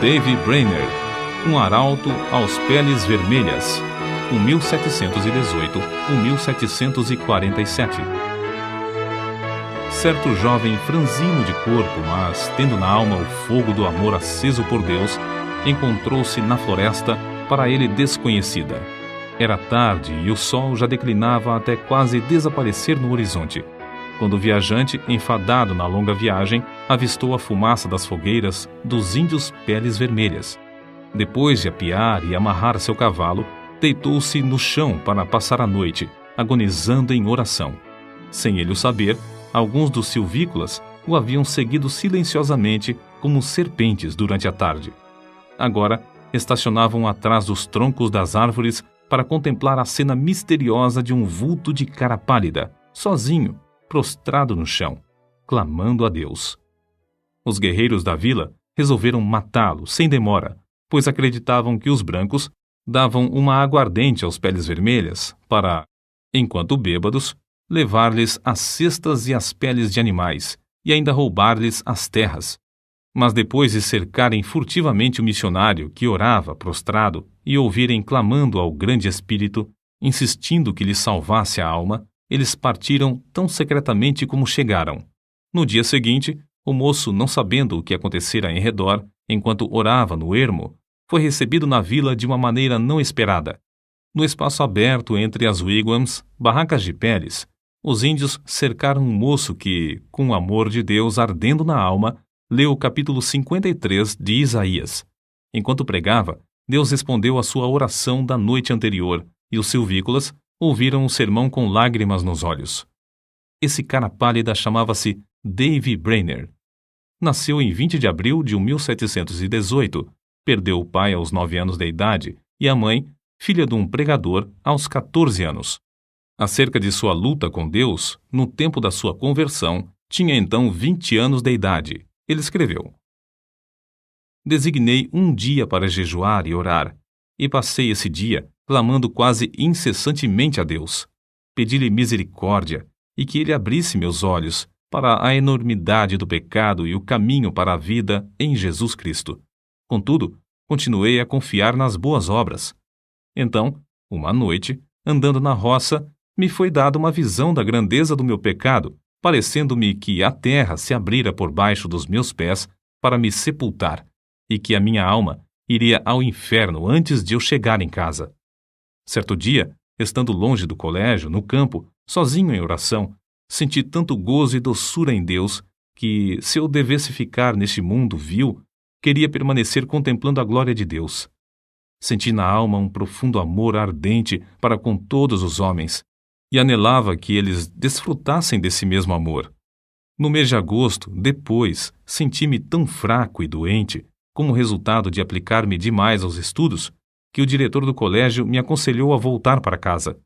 Davy Brainerd, um arauto aos peles vermelhas, 1718-1747. Certo jovem franzino de corpo, mas tendo na alma o fogo do amor aceso por Deus, encontrou-se na floresta para ele desconhecida. Era tarde e o sol já declinava até quase desaparecer no horizonte, quando o viajante, enfadado na longa viagem, avistou a fumaça das fogueiras dos índios peles vermelhas. Depois de apiar e amarrar seu cavalo, deitou-se no chão para passar a noite, agonizando em oração. Sem ele o saber, alguns dos silvícolas o haviam seguido silenciosamente como serpentes durante a tarde. Agora, estacionavam atrás dos troncos das árvores para contemplar a cena misteriosa de um vulto de cara pálida, sozinho, prostrado no chão, clamando a Deus. Os guerreiros da vila resolveram matá-lo sem demora, pois acreditavam que os brancos davam uma aguardente aos peles vermelhas para, enquanto bêbados, levar-lhes as cestas e as peles de animais e ainda roubar-lhes as terras. Mas depois de cercarem furtivamente o missionário que orava prostrado e ouvirem clamando ao grande Espírito, insistindo que lhe salvasse a alma, eles partiram tão secretamente como chegaram. No dia seguinte, o moço, não sabendo o que acontecera em redor, enquanto orava no ermo, foi recebido na vila de uma maneira não esperada. No espaço aberto entre as wigwams, barracas de peles, os índios cercaram um moço que, com o amor de Deus ardendo na alma, leu o capítulo 53 de Isaías. Enquanto pregava, Deus respondeu à sua oração da noite anterior e os silvícolas ouviram o sermão com lágrimas nos olhos. Esse cara pálida chamava-se Davy Brainerd. Nasceu em 20 de abril de 1718, perdeu o pai aos 9 anos de idade e a mãe, filha de um pregador, aos 14 anos. Acerca de sua luta com Deus, no tempo da sua conversão, tinha então 20 anos de idade. Ele escreveu: Designei um dia para jejuar e orar, e passei esse dia clamando quase incessantemente a Deus. Pedi-lhe misericórdia e que ele abrisse meus olhos para a enormidade do pecado e o caminho para a vida em Jesus Cristo. Contudo, continuei a confiar nas boas obras. Então, uma noite, andando na roça, me foi dada uma visão da grandeza do meu pecado, parecendo-me que a terra se abrira por baixo dos meus pés para me sepultar, e que a minha alma iria ao inferno antes de eu chegar em casa. Certo dia, estando longe do colégio, no campo, sozinho em oração, senti tanto gozo e doçura em Deus que, se eu devesse ficar neste mundo vil, queria permanecer contemplando a glória de Deus. Senti na alma um profundo amor ardente para com todos os homens, e anelava que eles desfrutassem desse mesmo amor. No mês de agosto, depois, senti-me tão fraco e doente, como resultado de aplicar-me demais aos estudos, que o diretor do colégio me aconselhou a voltar para casa.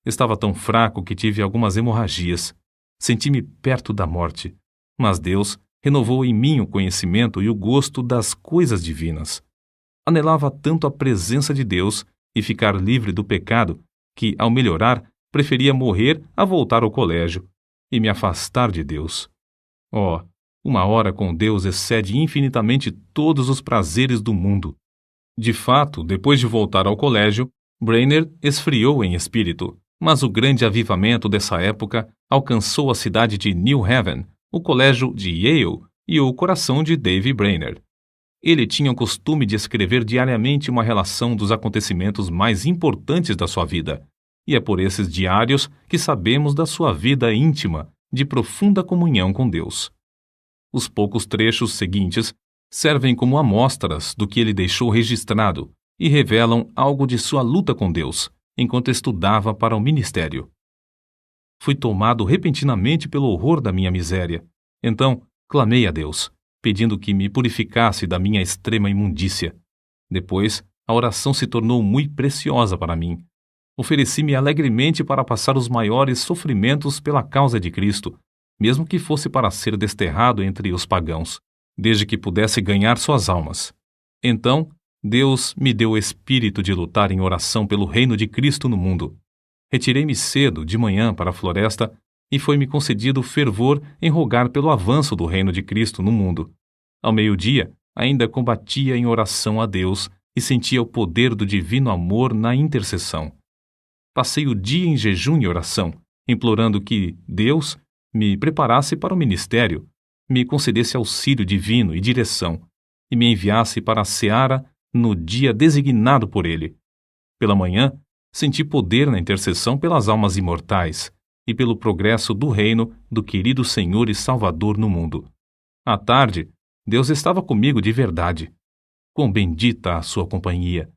Estava tão fraco que tive algumas hemorragias. Senti-me perto da morte, mas Deus renovou em mim o conhecimento e o gosto das coisas divinas. Anelava tanto a presença de Deus e ficar livre do pecado que, ao melhorar, preferia morrer a voltar ao colégio e me afastar de Deus. Oh, uma hora com Deus excede infinitamente todos os prazeres do mundo. De fato, depois de voltar ao colégio, Brainerd esfriou em espírito, mas o grande avivamento dessa época alcançou a cidade de New Haven, o colégio de Yale e o coração de Davy Brainerd. Ele tinha o costume de escrever diariamente uma relação dos acontecimentos mais importantes da sua vida, e é por esses diários que sabemos da sua vida íntima, de profunda comunhão com Deus. Os poucos trechos seguintes servem como amostras do que ele deixou registrado e revelam algo de sua luta com Deus, enquanto estudava para o ministério. Fui tomado repentinamente pelo horror da minha miséria. Então, clamei a Deus, pedindo que me purificasse da minha extrema imundícia. Depois, a oração se tornou muito preciosa para mim. Ofereci-me alegremente para passar os maiores sofrimentos pela causa de Cristo, mesmo que fosse para ser desterrado entre os pagãos, desde que pudesse ganhar suas almas. Então, Deus me deu o espírito de lutar em oração pelo reino de Cristo no mundo. Retirei-me cedo, de manhã, para a floresta, e foi-me concedido fervor em rogar pelo avanço do reino de Cristo no mundo. Ao meio-dia, ainda combatia em oração a Deus e sentia o poder do divino amor na intercessão. Passei o dia em jejum e oração, implorando que Deus me preparasse para o ministério, me concedesse auxílio divino e direção, e me enviasse para a seara no dia designado por Ele. Pela manhã, senti poder na intercessão pelas almas imortais e pelo progresso do reino do querido Senhor e Salvador no mundo. À tarde, Deus estava comigo de verdade. Quão bendita a sua companhia!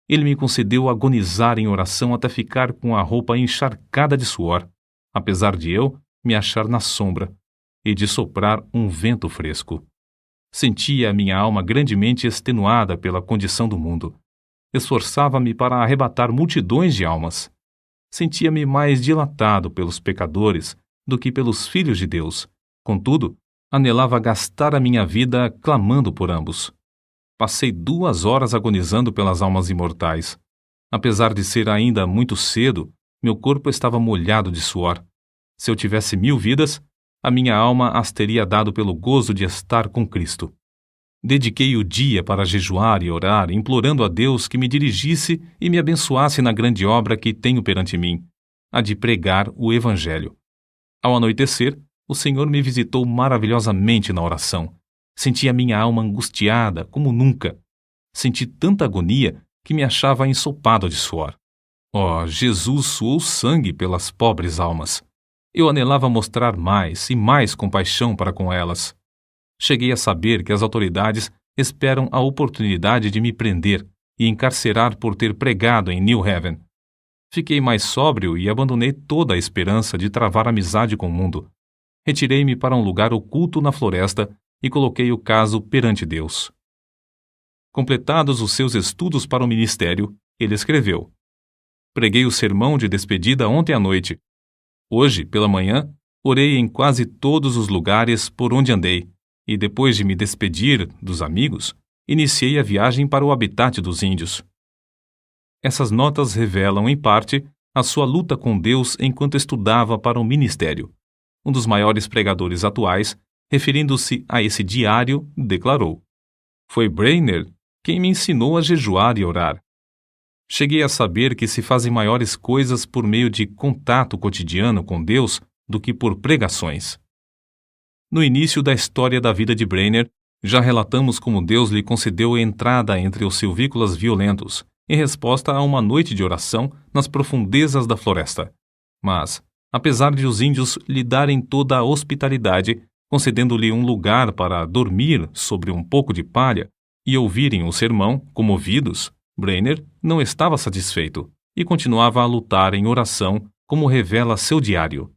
Ele me concedeu agonizar em oração até ficar com a roupa encharcada de suor, apesar de eu me achar na sombra e de soprar um vento fresco. Sentia a minha alma grandemente extenuada pela condição do mundo. Esforçava-me para arrebatar multidões de almas. Sentia-me mais dilatado pelos pecadores do que pelos filhos de Deus. Contudo, anelava gastar a minha vida clamando por ambos. Passei 2 horas agonizando pelas almas imortais. Apesar de ser ainda muito cedo, meu corpo estava molhado de suor. Se eu tivesse 1000 vidas, a minha alma as teria dado pelo gozo de estar com Cristo. Dediquei o dia para jejuar e orar, implorando a Deus que me dirigisse e me abençoasse na grande obra que tenho perante mim, a de pregar o Evangelho. Ao anoitecer, o Senhor me visitou maravilhosamente na oração. Senti a minha alma angustiada como nunca. Senti tanta agonia que me achava ensopado de suor. Oh, Jesus suou sangue pelas pobres almas. Eu anelava mostrar mais e mais compaixão para com elas. Cheguei a saber que as autoridades esperam a oportunidade de me prender e encarcerar por ter pregado em New Haven. Fiquei mais sóbrio e abandonei toda a esperança de travar amizade com o mundo. Retirei-me para um lugar oculto na floresta e coloquei o caso perante Deus. Completados os seus estudos para o ministério, ele escreveu: Preguei o sermão de despedida ontem à noite. Hoje, pela manhã, orei em quase todos os lugares por onde andei, e depois de me despedir dos amigos, iniciei a viagem para o habitat dos índios. Essas notas revelam, em parte, a sua luta com Deus enquanto estudava para o ministério. Um dos maiores pregadores atuais, referindo-se a esse diário, declarou: Foi Brainerd quem me ensinou a jejuar e orar. Cheguei a saber que se fazem maiores coisas por meio de contato cotidiano com Deus do que por pregações. No início da história da vida de Brainerd, já relatamos como Deus lhe concedeu entrada entre os silvícolas violentos, em resposta a uma noite de oração nas profundezas da floresta. Mas, apesar de os índios lhe darem toda a hospitalidade, concedendo-lhe um lugar para dormir sobre um pouco de palha e ouvirem o sermão, comovidos, Brainerd não estava satisfeito e continuava a lutar em oração, como revela seu diário.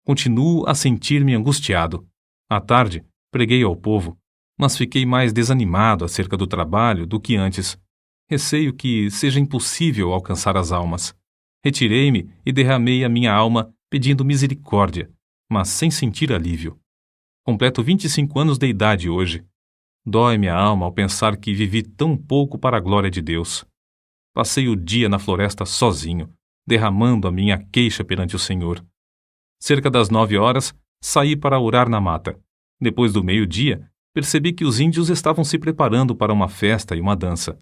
Continuo a sentir-me angustiado. À tarde, preguei ao povo, mas fiquei mais desanimado acerca do trabalho do que antes. Receio que seja impossível alcançar as almas. Retirei-me e derramei a minha alma pedindo misericórdia, mas sem sentir alívio. Completo 25 anos de idade hoje. Dói-me a alma ao pensar que vivi tão pouco para a glória de Deus. Passei o dia na floresta sozinho, derramando a minha queixa perante o Senhor. Cerca das 9 horas, saí para orar na mata. Depois do meio-dia, percebi que os índios estavam se preparando para uma festa e uma dança.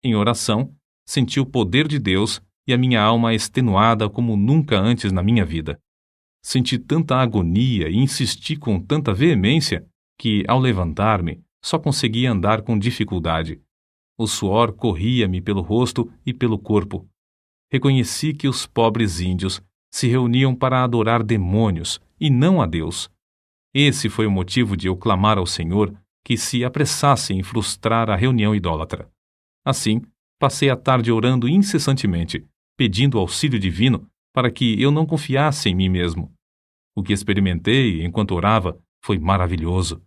Em oração, senti o poder de Deus e a minha alma extenuada como nunca antes na minha vida. Senti tanta agonia e insisti com tanta veemência que, ao levantar-me, só conseguia andar com dificuldade. O suor corria-me pelo rosto e pelo corpo. Reconheci que os pobres índios se reuniam para adorar demônios e não a Deus. Esse foi o motivo de eu clamar ao Senhor que se apressasse em frustrar a reunião idólatra. Assim, passei a tarde orando incessantemente, pedindo auxílio divino para que eu não confiasse em mim mesmo. O que experimentei enquanto orava foi maravilhoso.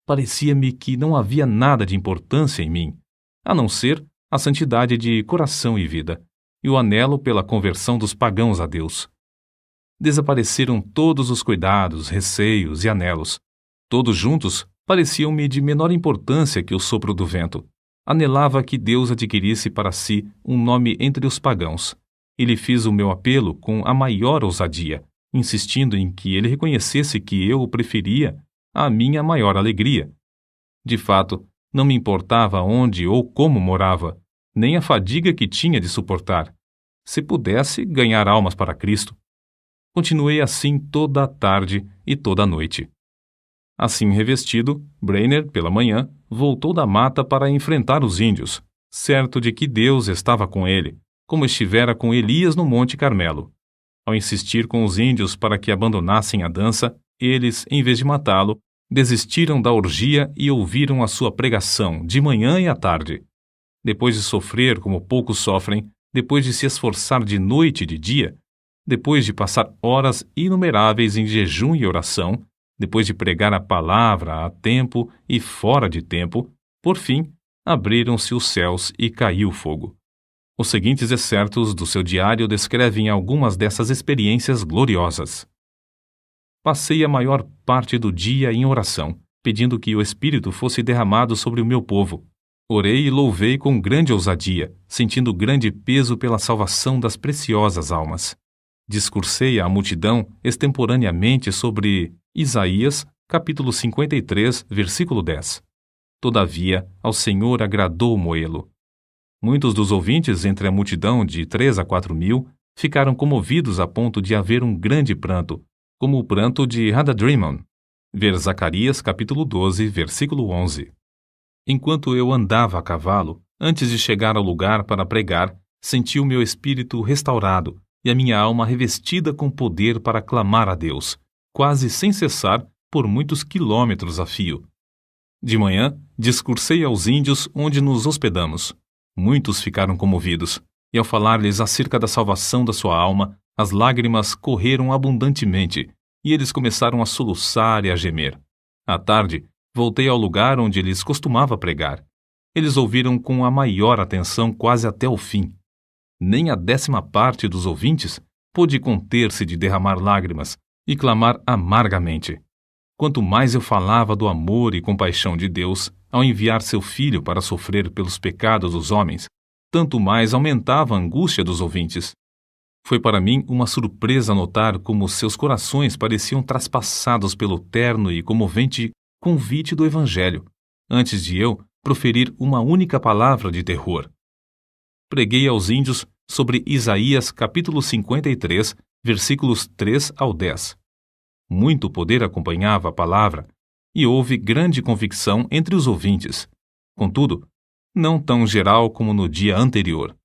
Parecia-me que não havia nada de importância em mim, a não ser a santidade de coração e vida, e o anelo pela conversão dos pagãos a Deus. Desapareceram todos os cuidados, receios e anelos. Todos juntos pareciam-me de menor importância que o sopro do vento. Anelava que Deus adquirisse para si um nome entre os pagãos, e lhe fiz o meu apelo com a maior ousadia, insistindo em que ele reconhecesse que eu o preferia à minha maior alegria. De fato, não me importava onde ou como morava, nem a fadiga que tinha de suportar. Se pudesse ganhar almas para Cristo. Continuei assim toda a tarde e toda a noite. Assim revestido, Brainerd, pela manhã, voltou da mata para enfrentar os índios, certo de que Deus estava com ele, como estivera com Elias no Monte Carmelo. Ao insistir com os índios para que abandonassem a dança, eles, em vez de matá-lo, desistiram da orgia e ouviram a sua pregação de manhã e à tarde. Depois de sofrer como poucos sofrem, depois de se esforçar de noite e de dia, depois de passar horas inumeráveis em jejum e oração, depois de pregar a palavra a tempo e fora de tempo, por fim, abriram-se os céus e caiu fogo. Os seguintes excertos do seu diário descrevem algumas dessas experiências gloriosas. Passei a maior parte do dia em oração, pedindo que o Espírito fosse derramado sobre o meu povo. Orei e louvei com grande ousadia, sentindo grande peso pela salvação das preciosas almas. Discursei à multidão extemporaneamente sobre Isaías, capítulo 53, versículo 10. Todavia, ao Senhor agradou Moê-lo. Muitos dos ouvintes entre a multidão de 3 a 4 mil ficaram comovidos a ponto de haver um grande pranto, como o pranto de Hadadrimon. Ver Zacarias, capítulo 12, versículo 11. Enquanto eu andava a cavalo, antes de chegar ao lugar para pregar, senti o meu espírito restaurado e a minha alma revestida com poder para clamar a Deus, quase sem cessar, por muitos quilômetros a fio. De manhã, discursei aos índios onde nos hospedamos. Muitos ficaram comovidos, e ao falar-lhes acerca da salvação da sua alma, as lágrimas correram abundantemente, e eles começaram a soluçar e a gemer. À tarde, voltei ao lugar onde lhes costumava pregar. Eles ouviram com a maior atenção quase até o fim. Nem a 10ª parte dos ouvintes pôde conter-se de derramar lágrimas e clamar amargamente. Quanto mais eu falava do amor e compaixão de Deus ao enviar seu Filho para sofrer pelos pecados dos homens, tanto mais aumentava a angústia dos ouvintes. Foi para mim uma surpresa notar como seus corações pareciam traspassados pelo terno e comovente convite do Evangelho, antes de eu proferir uma única palavra de terror. Preguei aos índios sobre Isaías capítulo 53, versículos 3 ao 10. Muito poder acompanhava a palavra, e houve grande convicção entre os ouvintes. Contudo, não tão geral como no dia anterior.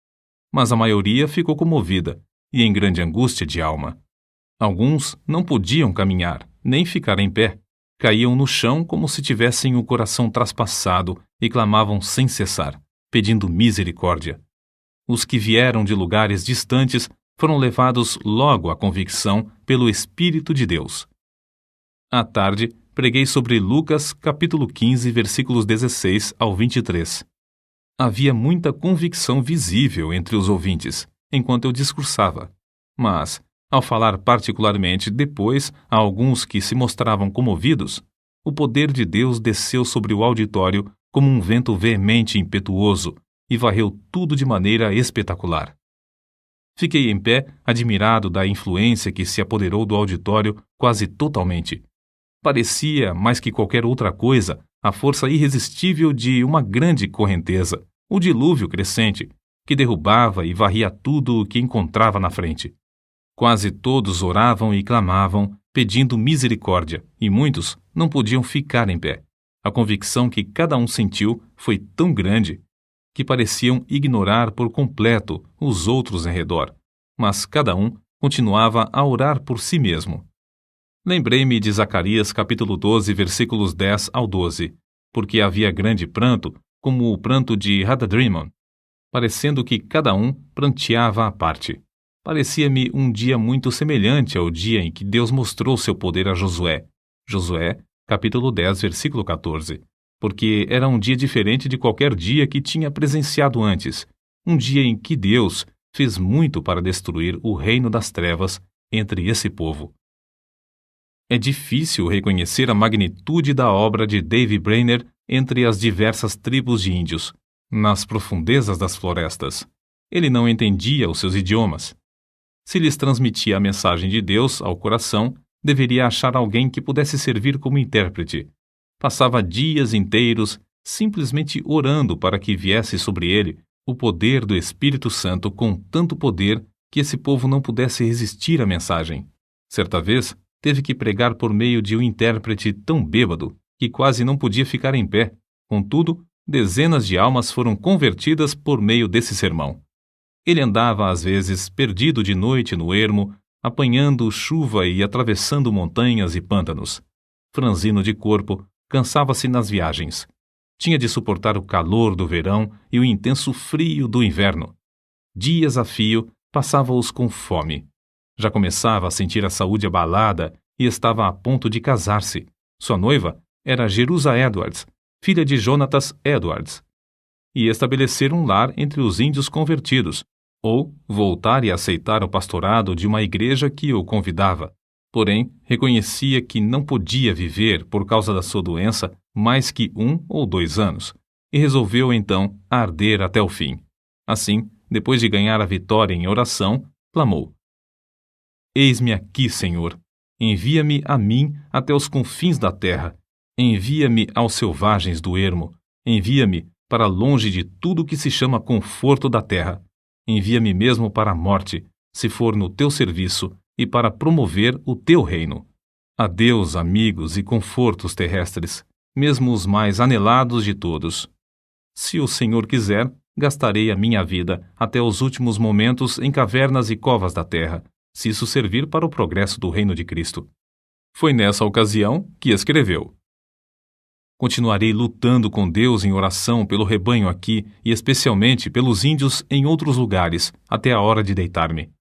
Mas a maioria ficou comovida e em grande angústia de alma. Alguns não podiam caminhar, nem ficar em pé. Caíam no chão como se tivessem o coração traspassado e clamavam sem cessar, pedindo misericórdia. Os que vieram de lugares distantes foram levados logo à convicção pelo Espírito de Deus. À tarde, preguei sobre Lucas, capítulo 15, versículos 16 ao 23. Havia muita convicção visível entre os ouvintes, enquanto eu discursava. Mas, ao falar particularmente depois a alguns que se mostravam comovidos, o poder de Deus desceu sobre o auditório como um vento veemente e impetuoso e varreu tudo de maneira espetacular. Fiquei em pé, admirado da influência que se apoderou do auditório quase totalmente. Parecia, mais que qualquer outra coisa, a força irresistível de uma grande correnteza, o dilúvio crescente, que derrubava e varria tudo o que encontrava na frente. Quase todos oravam e clamavam, pedindo misericórdia, e muitos não podiam ficar em pé. A convicção que cada um sentiu foi tão grande que pareciam ignorar por completo os outros em redor, mas cada um continuava a orar por si mesmo. Lembrei-me de Zacarias capítulo 12, versículos 10 ao 12, porque havia grande pranto, como o pranto de Hadadrimon, parecendo que cada um pranteava à parte. Parecia-me um dia muito semelhante ao dia em que Deus mostrou seu poder a Josué. Josué, capítulo 10, versículo 14. Porque era um dia diferente de qualquer dia que tinha presenciado antes, um dia em que Deus fez muito para destruir o reino das trevas entre esse povo. É difícil reconhecer a magnitude da obra de Dave Brainerd entre as diversas tribos de índios, nas profundezas das florestas. Ele não entendia os seus idiomas. Se lhes transmitia a mensagem de Deus ao coração, deveria achar alguém que pudesse servir como intérprete. Passava dias inteiros simplesmente orando para que viesse sobre ele o poder do Espírito Santo com tanto poder que esse povo não pudesse resistir à mensagem. Certa vez, teve que pregar por meio de um intérprete tão bêbado que quase não podia ficar em pé. Contudo, dezenas de almas foram convertidas por meio desse sermão. Ele andava, às vezes, perdido de noite no ermo, apanhando chuva e atravessando montanhas e pântanos. Franzino de corpo, cansava-se nas viagens. Tinha de suportar o calor do verão e o intenso frio do inverno. Dias a fio, passava-os com fome. Já começava a sentir a saúde abalada e estava a ponto de casar-se. Sua noiva era Jerusa Edwards, filha de Jonatas Edwards, e estabelecer um lar entre os índios convertidos, ou voltar e aceitar o pastorado de uma igreja que o convidava. Porém, reconhecia que não podia viver por causa da sua doença mais que 1 ou 2 anos, e resolveu então arder até o fim. Assim, depois de ganhar a vitória em oração, clamou: Eis-me aqui, Senhor. Envia-me a mim até os confins da terra. Envia-me aos selvagens do ermo. Envia-me para longe de tudo que se chama conforto da terra. Envia-me mesmo para a morte, se for no teu serviço, e para promover o teu reino. Adeus, amigos e confortos terrestres, mesmo os mais anelados de todos. Se o Senhor quiser, gastarei a minha vida até os últimos momentos em cavernas e covas da terra, se isso servir para o progresso do reino de Cristo. Foi nessa ocasião que escreveu: Continuarei lutando com Deus em oração pelo rebanho aqui e especialmente pelos índios em outros lugares, até a hora de deitar-me.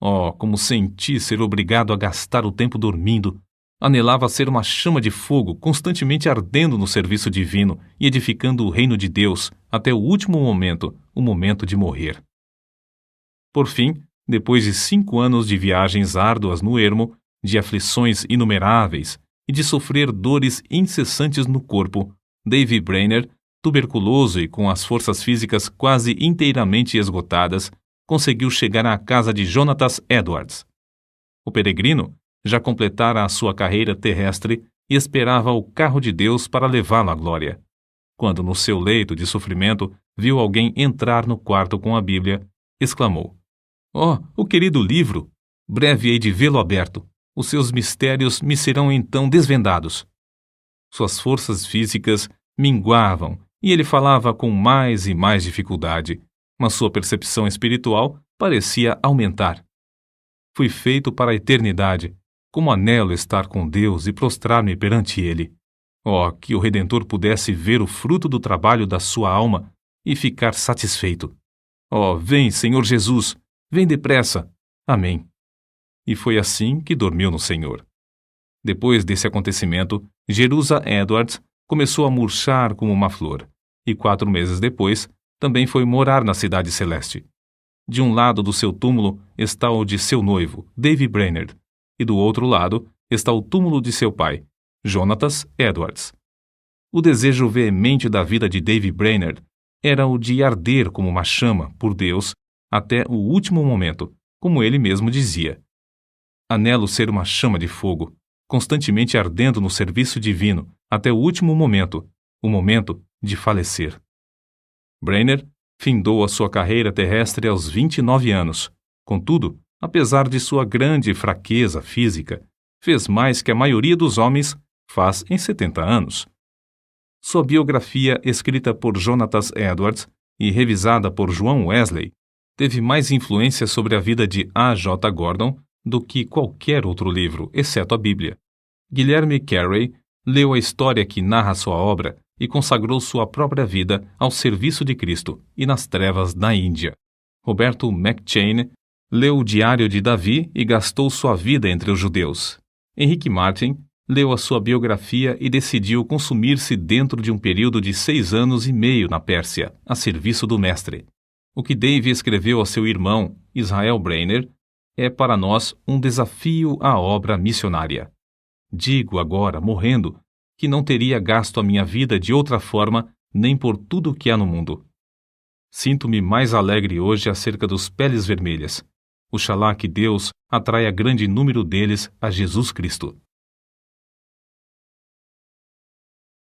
Oh, como senti ser obrigado a gastar o tempo dormindo! Anelava ser uma chama de fogo constantemente ardendo no serviço divino e edificando o reino de Deus até o último momento, o momento de morrer. Por fim, depois de 5 anos de viagens árduas no ermo, de aflições inumeráveis e de sofrer dores incessantes no corpo, Davy Brainerd, tuberculoso e com as forças físicas quase inteiramente esgotadas, conseguiu chegar à casa de Jonatas Edwards. O peregrino já completara a sua carreira terrestre e esperava o carro de Deus para levá-lo à glória. Quando, no seu leito de sofrimento, viu alguém entrar no quarto com a Bíblia, exclamou: Oh, o querido livro! Breve hei de vê-lo aberto. Os seus mistérios me serão então desvendados. Suas forças físicas minguavam e ele falava com mais e mais dificuldade, mas sua percepção espiritual parecia aumentar. Fui feito para a eternidade. Como anelo estar com Deus e prostrar-me perante Ele. Oh, que o Redentor pudesse ver o fruto do trabalho da sua alma e ficar satisfeito. Oh, vem, Senhor Jesus, vem depressa. Amém. E foi assim que dormiu no Senhor. Depois desse acontecimento, Jerusa Edwards começou a murchar como uma flor, e 4 meses depois, também foi morar na Cidade Celeste. De um lado do seu túmulo está o de seu noivo, Davy Brainerd, e do outro lado está o túmulo de seu pai, Jonatas Edwards. O desejo veemente da vida de Davy Brainerd era o de arder como uma chama por Deus até o último momento, como ele mesmo dizia. Anelo ser uma chama de fogo, constantemente ardendo no serviço divino até o último momento, o momento de falecer. Brainerd findou a sua carreira terrestre aos 29 anos. Contudo, apesar de sua grande fraqueza física, fez mais que a maioria dos homens faz em 70 anos. Sua biografia, escrita por Jonatas Edwards e revisada por João Wesley, teve mais influência sobre a vida de A. J. Gordon do que qualquer outro livro, exceto a Bíblia. Guilherme Carey leu a história que narra sua obra e consagrou sua própria vida ao serviço de Cristo e nas trevas da Índia. Roberto McCheyne leu o Diário de Davi e gastou sua vida entre os judeus. Henrique Martin leu a sua biografia e decidiu consumir-se dentro de um período de 6 anos e meio na Pérsia, a serviço do Mestre. O que Davy escreveu a seu irmão, Israel Brainerd, é para nós um desafio à obra missionária. Digo agora, morrendo, que não teria gasto a minha vida de outra forma nem por tudo o que há no mundo. Sinto-me mais alegre hoje acerca dos peles vermelhas. Oxalá que Deus atraia grande número deles a Jesus Cristo.